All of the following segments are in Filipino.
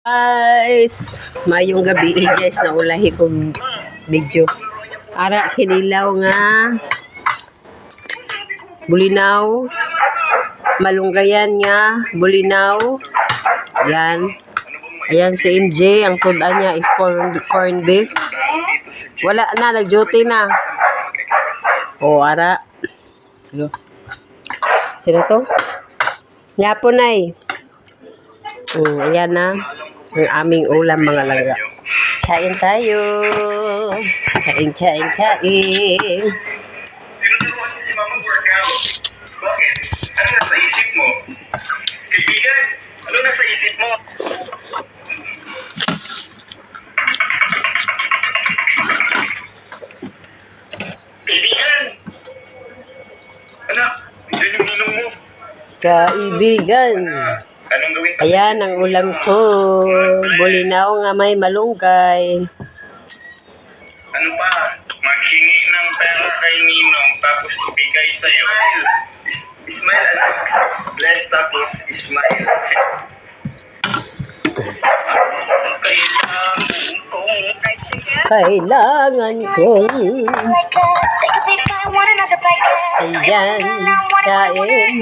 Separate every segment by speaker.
Speaker 1: Guys, mayong gabi guys, naulahi kong video. Ara kinilaw nga bulinaw, malunggayan nga bulinaw. Yan. Ayan si MJ, ang sudan niya is corn beef. Wala na, nag-duty na. O, ara. Sino to? Nga po, Nay. Ayan na. Ang aming ulam, mga langga. Kain tayo. Kain.
Speaker 2: Tinuturuan si Mama workout. Bakit? Ano nasa isip mo? Kaibigan, ano nasa isip mo? Kaibigan! Anak, yan yung ninong mo.
Speaker 1: Kaibigan.
Speaker 2: Anong gawin pa?
Speaker 1: Ayan ang ulam ko. Bulinaw nga may malunggay.
Speaker 2: Ano pa? Maghingi ng pera kay ninong tapos ibigay sa'yo. Smile, anak. Bless tapos smile.
Speaker 1: Kailangan kong ayan, kain.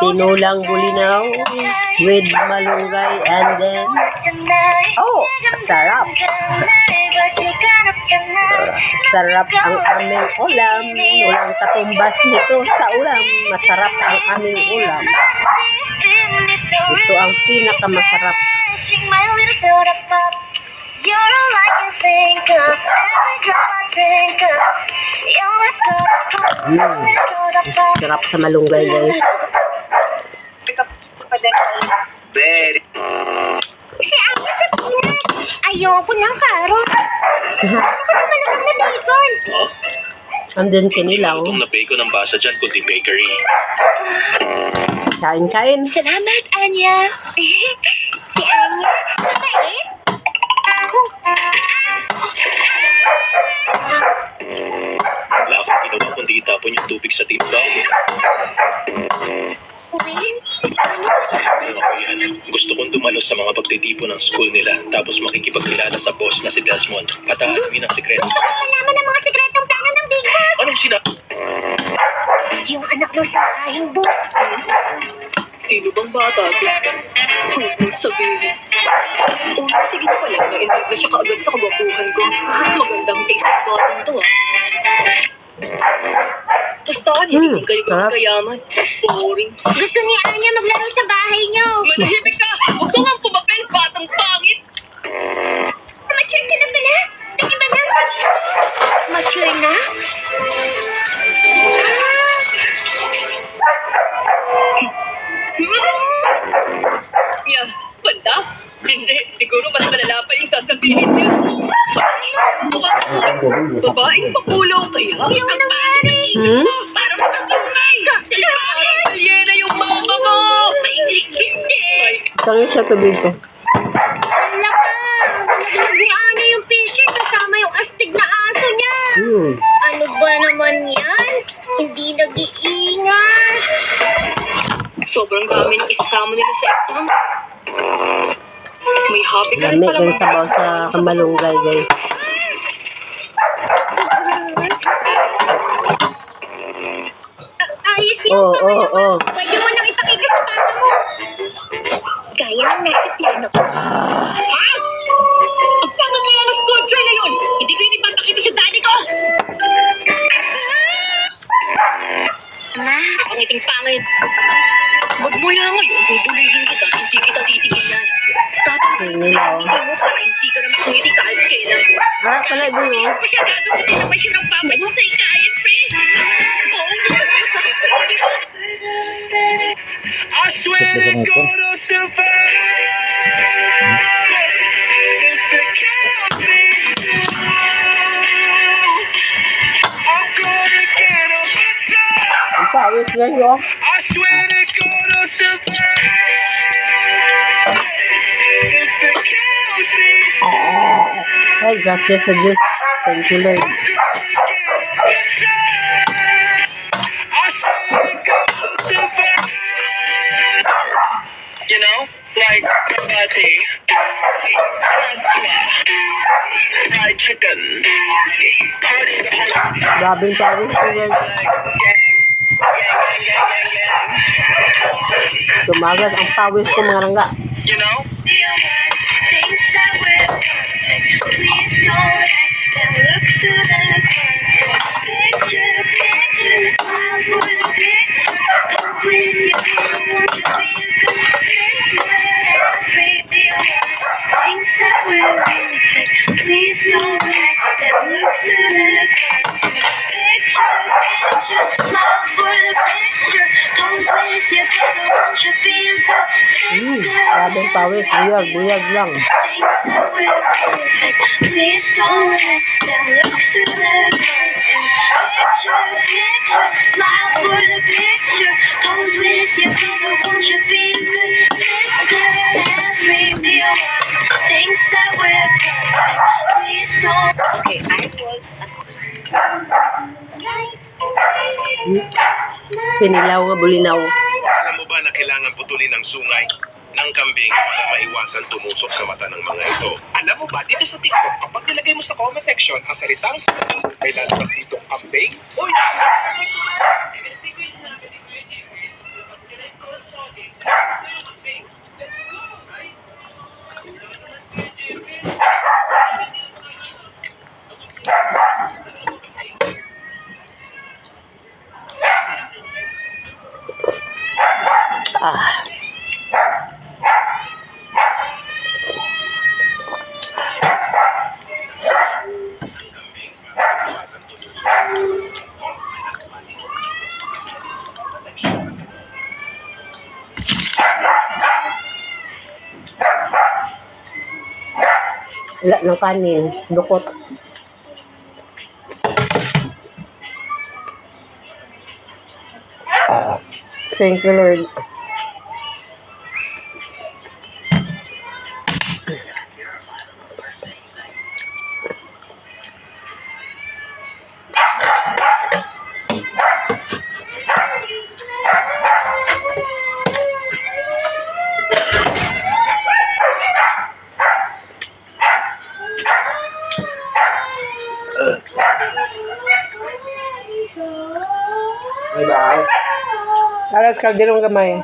Speaker 1: Tinulang bulinaw with malunggay and then sarap. Sarap ang aming ulam. Walang katumbas nito sa ulam. Masarap ang aming ulam. Ito ang pinakamasarap. Sarap sa malunggay, guys.
Speaker 3: Si Aya sa peanuts. Ayoko ng carrot. Gusto ko naman ng bacon.
Speaker 1: And then kinilaw.
Speaker 4: Itong na bacon ang basa dyan, kundi bakery.
Speaker 1: Kain.
Speaker 3: Salamat, Anya. Si Anya, mabait.
Speaker 4: Wala akong ginawa kundi itapon yung tubig sa timba.
Speaker 3: Win,
Speaker 4: Ako yan. Gusto kong dumalo sa mga pagtitipon ng school nila tapos makikipagkilala sa boss na si Desmond at aalamin ang sikreto.
Speaker 3: malaman ang mga sikretong plano ng Big Boss.
Speaker 4: Anong
Speaker 3: Yung anak daw sa ahing boss.
Speaker 5: Sino bang bata to? Huwag mong sabihin. Tigil pa lang, na-inlove na siya kaagad sa kabakuhan ko. Magandang taste ng batang to ah. Tostaan, hindi kayo kayaman. Boring.
Speaker 3: Gusto ni Anya maglaro sa bahay niyo.
Speaker 5: Manahimik ka! Huwag ka nga pumapel, batang pangit!
Speaker 3: Mature ka na pala. Nag-iba na ang tingin mo. Mature na?
Speaker 5: Yeah, banda? Hindi, siguro mas malala pa yung sasabihin niya. Babaeng pakulong kaya?
Speaker 3: Yung nangyari.
Speaker 5: Para makasungay! Parang kalyena yung mama mo! Hindi!
Speaker 1: Tangin sa tubig ko.
Speaker 3: Wala ka. Nalaglag ni Anya yung picture kasama yung astig na aso niya. Ano ba naman yan? Hindi nag-iingat.
Speaker 5: Sobrang dami ng isasama nila sa exams. May hobby ka rin
Speaker 1: Lami
Speaker 5: pala
Speaker 1: yung sabaw sa malunggay, guys.
Speaker 3: Ayos yun.
Speaker 1: Oo.
Speaker 3: Pwede mo nang ipakita sa papa mo. Gaya ng nasa piano ko.
Speaker 5: Ha? Ang pangit kaya ng sculpture na yun! Hindi ko yun ipapakita sa daddy ko!
Speaker 3: Ma,
Speaker 5: Pangiting pangit! Magmula ngayon, bubulihin kita, hindi kita titigilan. Tapos,
Speaker 1: Kinilaw.
Speaker 5: hindi mo para hindi ka na makangiti kahit kailan.
Speaker 1: Harap pala din, oh.
Speaker 5: Masyadado ko din naman siya ng papa mo sa ika-ayos, friend. Oo, hindi ko na sakit.
Speaker 2: I swear to God I'll survive. If it kills me too, I'm gonna get a better.
Speaker 1: Ang pawis, guys, oh.
Speaker 2: I swear to God I'll survive. If it kills me too,
Speaker 1: Ay, gracias sa Diyos. Thank you, Lord.
Speaker 2: I'm gonna get a better. I swear to God I'll survive.
Speaker 4: like spaghetti, Tesla, fried chicken, party behind
Speaker 1: Grabing pawis ko yan. Tumagas ang pawis ko mga langga.
Speaker 4: you know?
Speaker 3: Things that we're perfect, please don't let them look through the picture, smile for the picture. Pose with your people, won't you be a good sister? Every one. Things that we're perfect, please don't let them look through the picture, smile for the picture. Pose with your people, won't you be a good sister?
Speaker 1: Grabing pawis. Buyag lang.
Speaker 3: Things that we're perfect, please don't let them look through the curtains. Picture, smile for the picture. Pose with your people, won't you be a good sister? Everyone, things that we're perfect, please don't. Okay, I will.
Speaker 1: Pinilaw nga bulinaw.
Speaker 4: Alam mo ba na kailangan putulin ang sungay ng kambing para maiwasan tumusok sa mata ng mga ito? Alam mo ba, dito sa TikTok, kapag nilagay mo sa comment section ang salitang sungay, may lalabas dito kambing? Uy!
Speaker 1: Ah. Wala ng kanin. Dukot. Thank you, Lord.
Speaker 6: Bye-bye.
Speaker 1: Alas kalderong gamay.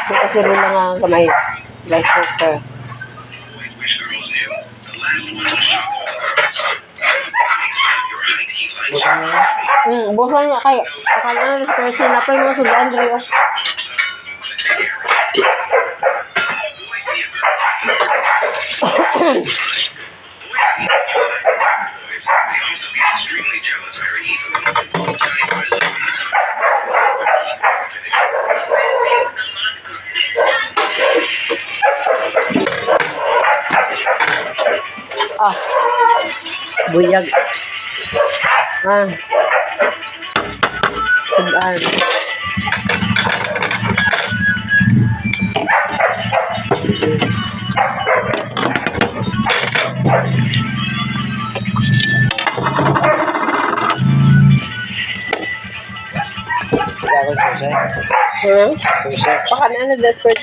Speaker 1: Kasi rin lang ang kamay. Rice cooker.
Speaker 4: Always wish girls knew. The last one to shock all the girls. Makes fun of your height, he likes you.
Speaker 1: Bukan nga kay. Akala na person na pa yung mga sudan dali.
Speaker 4: Boys see a girl. Boys, they also get extremely jealous very easily. Giant by love in the comments. Finish.
Speaker 1: Ah. Buyag. Ah. Sudan.
Speaker 6: Gagawin ko siya. Susi.
Speaker 1: Pakanan na desperate.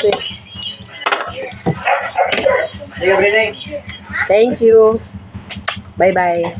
Speaker 6: Sige, breathing.
Speaker 1: Thank you. Bye-bye.